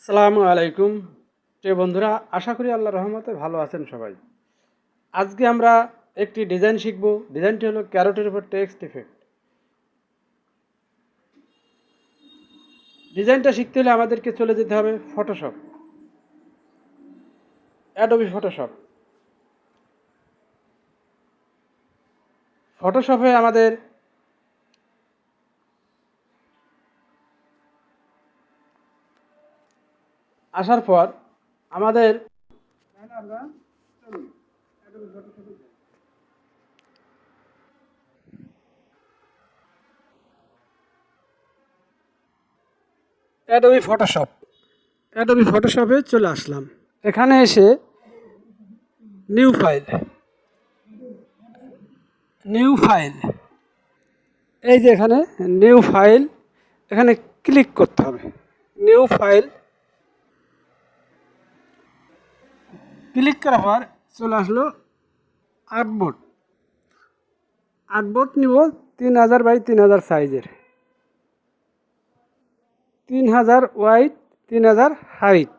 আসসালামু আলাইকুম প্রিয় বন্ধুরা, আশা করি আল্লাহর রহমতে ভালো আছেন সবাই। আজকে আমরা একটি ডিজাইন শিখব। ডিজাইনটি হলো ক্যারটের উপর টেক্সট ইফেক্ট। ডিজাইনটা শিখতে হলে আমাদেরকে চলে যেতে হবে ফটোশপ, অ্যাডোবি ফটোশপ। ফটোশপে আমাদের আসার পর আমাদের অ্যাডোবি ফটোশপে চলে আসলাম। এখানে এসে নিউ ফাইল, এই যে এখানে নিউ ফাইল, এখানে ক্লিক করতে হবে। নিউ ফাইল ক্লিক করার পর চলে আসলো আর্টবোর্ড। আর্টবোর্ড নিব 3000 বাই 3000 সাইজের, 3000 ওয়াইড, 3000 হাইট।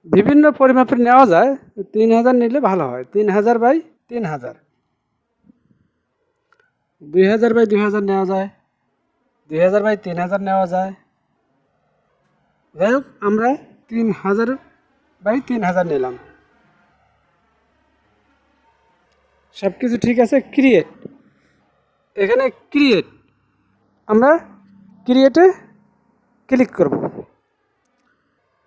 বিভিন্ন পরিমাপের নেওয়া যায়, 3000 নিলে ভালো হয়। 3000 বাই 3000, 2000 বাই 2000 নেওয়া যায়, 2000 বাই 3000 নেওয়া যায়। যাই হোক, আমরা 3000 বাই 3000 নিলাম। সব কিছু ঠিক আছে। ক্রিয়েট, এখানে ক্রিয়েট, আমরা ক্রিয়েটে ক্লিক করব।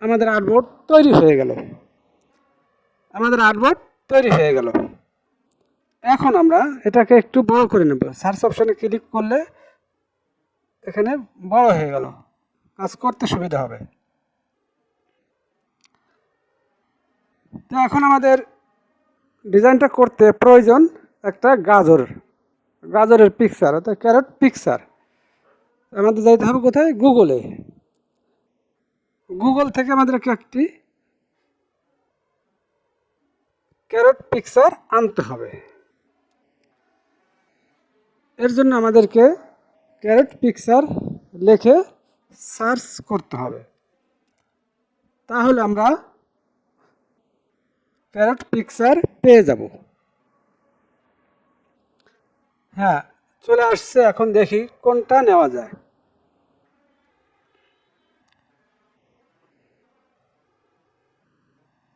আমাদের আর্টবোর্ড তৈরি হয়ে গেল। এখন আমরা এটাকে একটু বড় করে নেব। সার্চ অপশনে ক্লিক করলে এখানে বড় হয়ে গেল, কাজ করতে সুবিধা হবে। তো এখন আমাদের ডিজাইনটা করতে প্রয়োজন একটা গাজরের পিকচার, অর্থাৎ ক্যারট পিকচার। আমাদের যাইতে হবে কোথায়? গুগল থেকে আমাদেরকে একটি ক্যারট পিকচার আনতে হবে। এর জন্য আমাদেরকে ক্যারট পিকচার লিখে সার্চ করতে হবে। তাহলে আমরা ক্যারট পিকচার পেয়ে যাব। হ্যাঁ, চলে আসছে। এখন দেখি কোনটা নেওয়া যায়।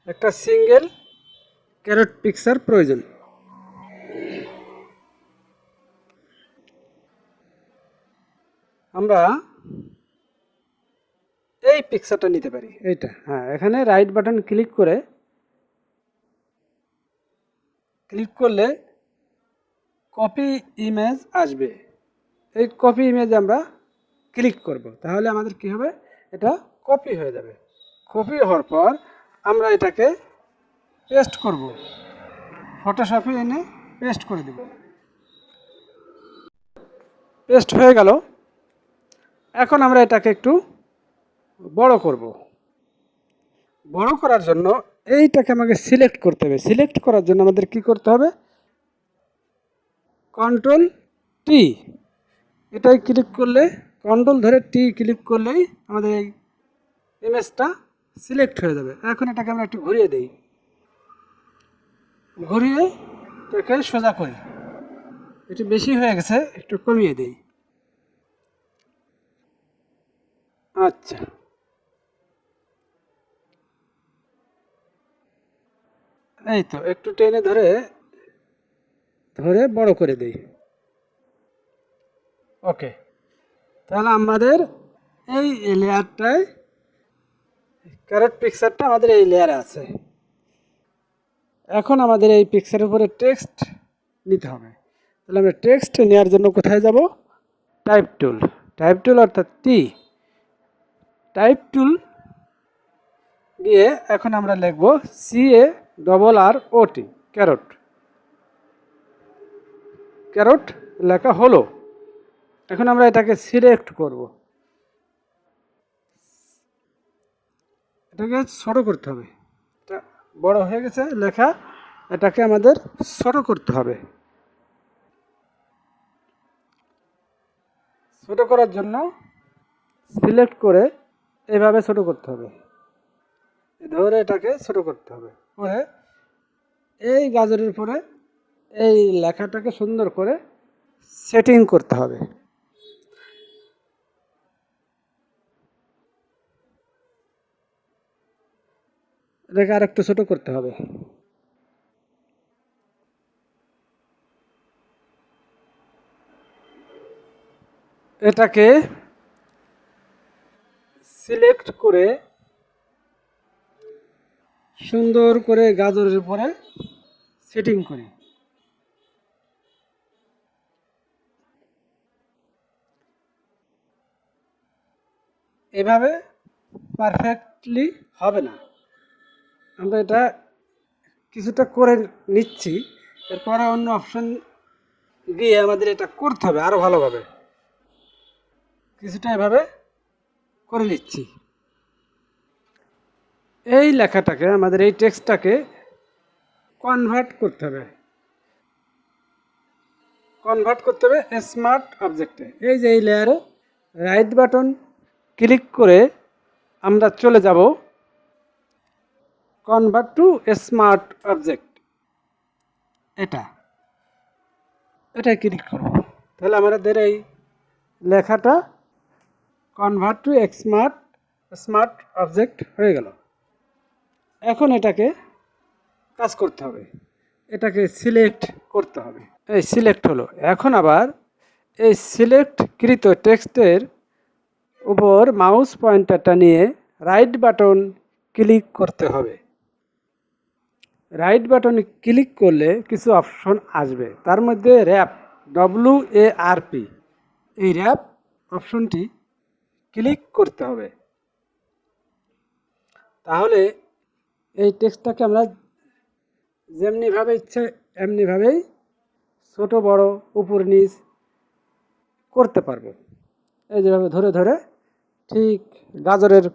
একটা সিঙ্গেল ক্যারট পিকচার প্রয়োজন। আমরা এই পিকচারটা নিতে পারি, এইটা। হ্যাঁ, এখানে রাইট বাটন ক্লিক করলে কপি ইমেজ আসবে। এই কপি ইমেজে আমরা ক্লিক করব, তাহলে আমাদের কি হবে? এটা কপি হয়ে যাবে। কপি হওয়ার পর আমরা এটাকে পেস্ট করব, ফটোশপে এনে পেস্ট করে দেব। পেস্ট হয়ে গেল। এখন আমরা এটাকে একটু বড় করব। বড় করার জন্য এইটাকে আমাকে সিলেক্ট করতে হবে। সিলেক্ট করার জন্য আমাদের কি করতে হবে? কন্ট্রোল টি, এটাই ক্লিক করলে, কন্ট্রোল ধরে টি ক্লিক করলেই আমাদের এই ইমেজটা সিলেক্ট হয়ে যাবে। এখন এটাকে আমরা একটু ঘুরিয়ে দিই, ঘুরিয়ে এটাকে সোজা করি। একটু বেশি হয়ে গেছে, একটু কমিয়ে দিই। আচ্ছা, এই তো একটু টেনে ধরে বড় করে দিই। ওকে, তাহলে আমাদের এই লেয়ারটায় ক্যারট পিকচারটা আমাদের এই লেয়ারে আছে। এখন আমাদের এই পিকচারের উপরে টেক্সট নিতে হবে। তাহলে আমরা টেক্সট নেওয়ার জন্য কোথায় যাব? টাইপ টুল অর্থাৎ টাইপ টুল দিয়ে এখন আমরা লিখব CARROT, ক্যারট লেখা হলো। এখন আমরা এটাকে সিলেক্ট করব, এটাকে ছোট করতে হবে। এটা বড় হয়ে গেছে লেখা, এটাকে আমাদের ছোট করতে হবে। ছোট করার জন্য সিলেক্ট করে এভাবে ছোট করতে হবে, ধরে এটাকে ছোট করতে হবে, করে এই গাজরের উপরে এই লেখাটাকে সুন্দর করে সেটিং করতে হবে। এটাকে আর একটু ছোট করতে হবে। এটাকে সিলেক্ট করে সুন্দর করে গাজরের উপরে সেটিং করি। এভাবে পারফেক্টলি হবে না, আমরা এটা কিছুটা করে নিচ্ছি, এরপরে অন্য অপশন গিয়ে আমাদের এটা করতে হবে আরও ভালোভাবে। কিছুটা এভাবে করে নিচ্ছি। এই লেখাটাকে আমাদের এই টেক্সটটাকে কনভার্ট করতে হবে, স্মার্ট অবজেক্টে। এই যে এই লেয়ারে রাইট বাটন ক্লিক করে আমরা চলে যাব কনভার্ট টু স্মার্ট অবজেক্ট, এটাই ক্লিক করব। তাহলে আমাদের এই লেখাটা কনভার্ট টু স্মার্ট অবজেক্ট হয়ে গেল। এখন এটাকে কাজ করতে হবে, এটাকে সিলেক্ট করতে হবে। এই সিলেক্ট হলো। এখন আবার এই সিলেক্টকৃত টেক্সটের উপর মাউস পয়েন্টারটা নিয়ে রাইট বাটন ক্লিক করতে হবে। রাইট বাটনে ক্লিক করলে কিছু অপশন আসবে, তার মধ্যে র্যাপ WARP, এই র্যাপ অপশনটি ক্লিক করতে হবে। তাহলে এই টেক্সটটাকে আমরা যেমনিভাবে ইচ্ছে এমনিভাবেই ছোট বড় উপর নিচ করতে পারবো। এই যেভাবে ধরে ধরে ঠিক গাজরের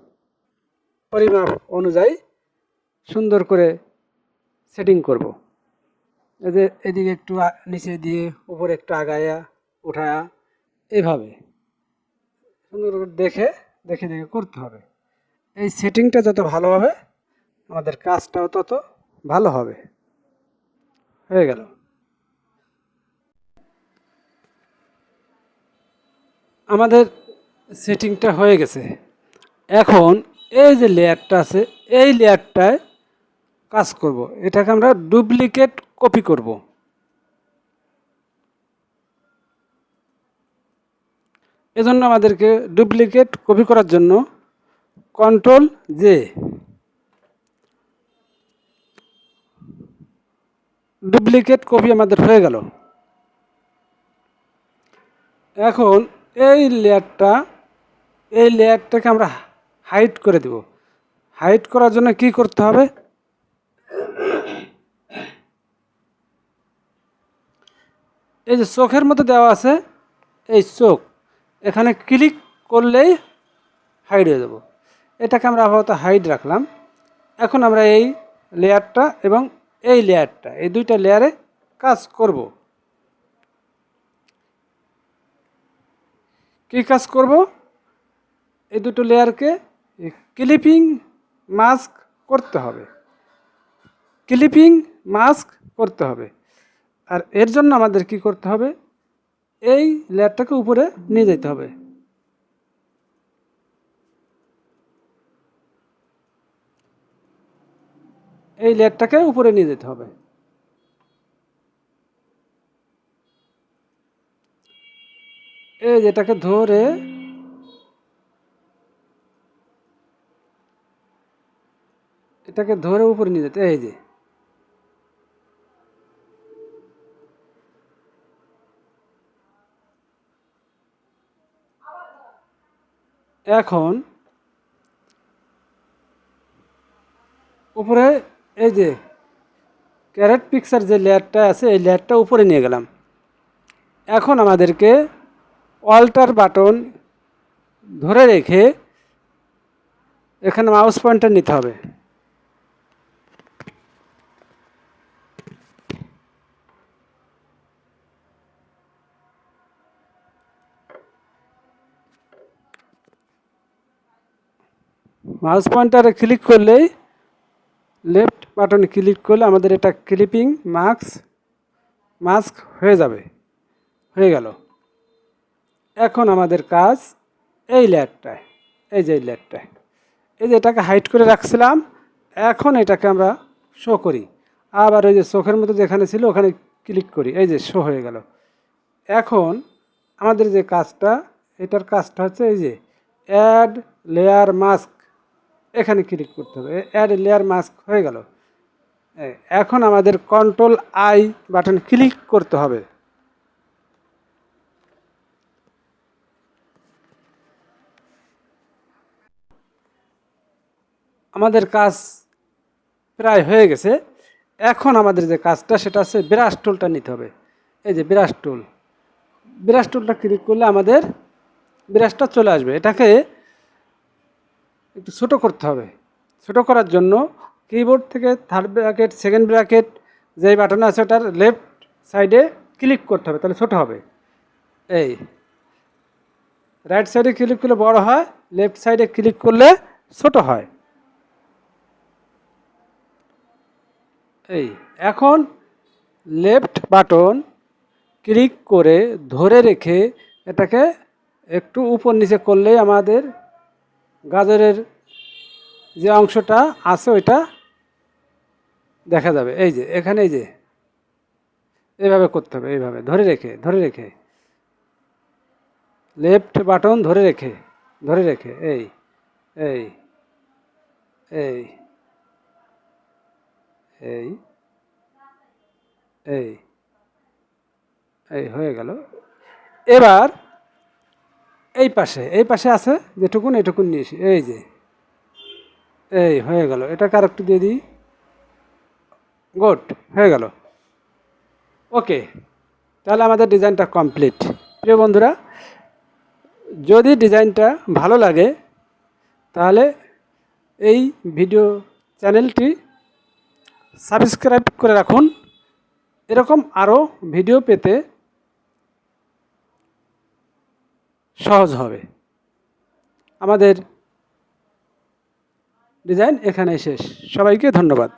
পরিমাপ অনুযায়ী সুন্দর করে সেটিং করব। এই যে এদিকে একটু নিচে দিয়ে উপরে একটু আগায়া উঠায়া এইভাবে সুন্দর করে দেখে দেখে দেখে করতে হবে। এই সেটিংটা যত ভালো হবে আমাদের কাজটাও তত ভালো হবে। হয়ে গেল। আমাদের সেটিংটা হয়ে গেছে। এখন এই যে লেয়ারটা আছে এই লেয়ারটায় কাজ করব, এটাকে আমরা ডুপ্লিকেট কপি করব। এজন্য আমাদেরকে ডুপ্লিকেট কপি করার জন্য CTRL-J, ডুপ্লিকেট কপি আমাদের হয়ে গেল। এখন এই লেয়ারটাকে আমরা হাইড করে দেব। হাইড করার জন্য কি করতে হবে, এই যে চোখের মতো দেওয়া আছে এই চোখ, এখানে ক্লিক করলেই হাইড হয়ে যাব। এটাকে আমরা আপাতত হাইড রাখলাম। এখন আমরা এই লেয়ারটা এবং এই লেয়ারটা, এই দুইটা লেয়ারে কাজ করব। কি কাজ করব, এই দুটো লেয়ারকে ক্লিপিং মাস্ক করতে হবে, আর এর জন্য আমাদের কি করতে হবে, এই লেয়ারটাকে উপরে নিয়ে যেতে হবে। এই লেয়ারটাকে উপরে নিয়ে যেতে হবে। এই যেটাকে ধরে এটাকে ধরে উপরে নিয়ে যেতে, এই যে এখন উপরে এই যে ক্যারেট পিকচার যে লেয়ারটা আছে এই লেয়ারটা উপরে নিয়ে গেলাম। এখন আমাদেরকে অল্টার বাটন ধরে রেখে এখানে মাউস পয়েন্টার নিতে হবে। মাউস পয়েন্টারে ক্লিক করলেই লেফট বাটনে ক্লিক করলে আমাদের এটা ক্লিপিং মাস্ক হয়ে যাবে, হয়ে গেল। এখন আমাদের কাজ এই লেয়ারটায়, এই যে এই লেয়ারটায়, এই যে এটাকে হাইড করে রাখছিলাম, এখন এটাকে আমরা শো করি। আবার ওই যে চোখের মতো যেখানে ছিল ওখানে ক্লিক করি, এই যে শো হয়ে গেল। এখন আমাদের যে কাজটা, এটার কাজটা হচ্ছে এই যে অ্যাড লেয়ার মাস্ক, এখানে ক্লিক করতে হবে। অ্যাড লেয়ার মাস্ক হয়ে গেল। এখন আমাদের কন্ট্রোল আই বাটন ক্লিক করতে হবে। আমাদের কাজ প্রায় হয়ে গেছে। এখন আমাদের যে কাজটা সেটা হচ্ছে ব্রাশ টুলটা নিতে হবে। এই যে ব্রাশ টুলটা ক্লিক করলে আমাদের ব্রাশটা চলে আসবে। এটাকে একটু ছোটো করতে হবে। ছোটো করার জন্য কিবোর্ড থেকে থার্ড ব্র্যাকেট, সেকেন্ড ব্র্যাকেট যেই বাটন আছে ওটার লেফট সাইডে ক্লিক করতে হবে, তাহলে ছোটো হবে। এই রাইট সাইডে ক্লিক করলে বড় হয়, লেফট সাইডে ক্লিক করলে ছোট হয়। এই এখন লেফট বাটন ক্লিক করে ধরে রেখে এটাকে একটু উপর নিচে করলেই আমাদের গাজরের যে অংশটা আছে ওইটা দেখা যাবে। এই যে এখানে এই যে এইভাবে করতে হবে, এইভাবে ধরে রেখে লেফট বাটন ধরে রেখে এই এই এই এই এই এই হয়ে গেল। এবার এই পাশে আছে যেটুকুন এটুকুন নিয়েছি, এই যে এই হয়ে গেল। এটাকে আর একটু দিয়ে দিই, গুড, হয়ে গেল। ওকে, তাহলে আমাদের ডিজাইনটা কমপ্লিট। প্রিয় বন্ধুরা, যদি ডিজাইনটা ভালো লাগে তাহলে এই ভিডিও চ্যানেলটি সাবস্ক্রাইব করে রাখুন। এরকম আরও ভিডিও পেতে সহজ হবে। আমাদের ডিজাইন এখানেই শেষ। সবাইকে ধন্যবাদ।